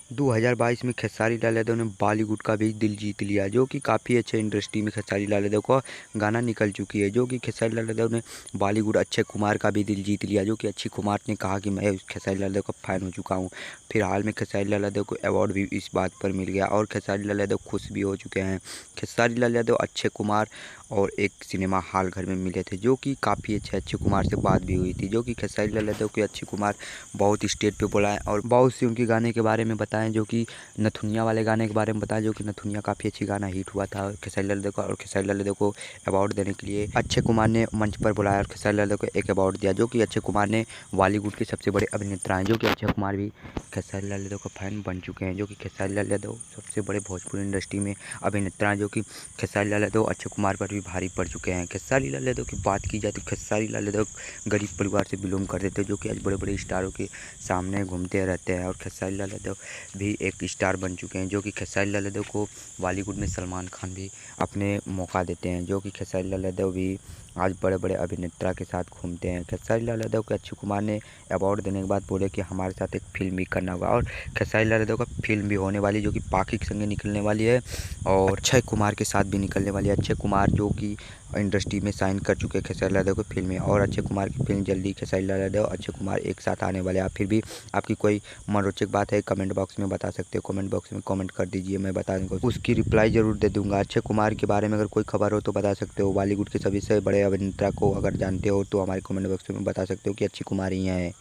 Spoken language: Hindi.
2022 में खेसारी लाल यादव ने बॉलीवुड का भी दिल जीत लिया, जो कि काफ़ी अच्छे इंडस्ट्री में खेसारी लाल यादव का गाना निकल चुकी है। जो कि खेसारी लाल यादव ने बॉलीवुड अक्षय कुमार का भी दिल जीत लिया, जो कि अक्षय कुमार ने कहा कि मैं खेसारी लाल यादव का फ़ैन हो चुका हूँ। फिर हाल में खेसारी लाल यादव को अवार्ड भी इस बात पर मिल गया और खेसारी लाल यादव खुश भी हो चुके हैं। खेसारी लाल यादव अक्षय कुमार और एक सिनेमा हॉल घर में मिले थे, जो कि काफ़ी अच्छे अक्षय कुमार से बात भी हुई थी। जो कि खेसारी लाल यादव के अक्षय कुमार बहुत स्टेज पे बुलाएं और बहुत सी उनके गाने के बारे में बताएं, जो कि नथुनिया वाले गाने के बारे में बताएं, जो कि नथुनिया काफ़ी अच्छी गाना हिट हुआ था खेसारी लाल यादव का। और खेसारी लाल यादव को अवार्ड देने के लिए अक्षय कुमार ने मंच पर बुलाया और खेसारी लाल यादव को एक अवार्ड दिया। जो कि अक्षय कुमार ने बॉलीवुड के सबसे बड़े अभिनेता हैं, जो कि अक्षय कुमार भी खेसारी लाल यादव का फ़ैन बन चुके हैं। जो कि खेसारी लाल यादव सबसे बड़े भोजपुरी इंडस्ट्री में अभिनेता हैं, जो कि खेसारी लाल यादव अक्षय कुमार पर भी भारी पड़ चुके हैं। खेसारी लाल यादव की बात की जाए तो खेसारी लाल यादव गरीब परिवार से बिलोंग करते थे, जो कि आज बड़े बड़े स्टारों के सामने घूमते रहते हैं। और खेसारी लाल यादव भी एक स्टार बन चुके हैं, जो कि खेसारी लाल यादव को बॉलीवुड में सलमान खान भी अपने मौका देते हैं। जो कि खेसारी लाल यादव भी आज बड़े बड़े अभिनेता के साथ घूमते हैं। खेसारी लाल यादव को अक्षय कुमार ने अवार्ड देने के बाद बोले कि हमारे साथ एक फिल्म भी करना होगा, और खेसारी लाल यादव का फिल्म भी होने वाली, जो कि पाखी के संगे निकलने वाली है और अक्षय कुमार के साथ भी निकलने वाली है। अक्षय कुमार जो कि इंडस्ट्री में साइन कर चुके हैं खेसारी लाल यादव की फिल्में, और अक्षय कुमार की फिल्म जल्दी खेसारी लाल यादव अक्षय कुमार एक साथ आने वाले हैं। फिर भी आपकी कोई मनोरंजक बात है कमेंट बॉक्स में बता सकते हो, कमेंट बॉक्स में कमेंट कर दीजिए, मैं बता दूँगा, उसकी रिप्लाई ज़रूर दे दूँगा। अक्षय कुमार के बारे में अगर कोई खबर हो तो बता सकते हो। बॉलीवुड के सभी से बड़े अभिनेता को अगर जानते हो तो हमारे कमेंट बॉक्स में बता सकते हो कि अक्षय कुमार ही हैं।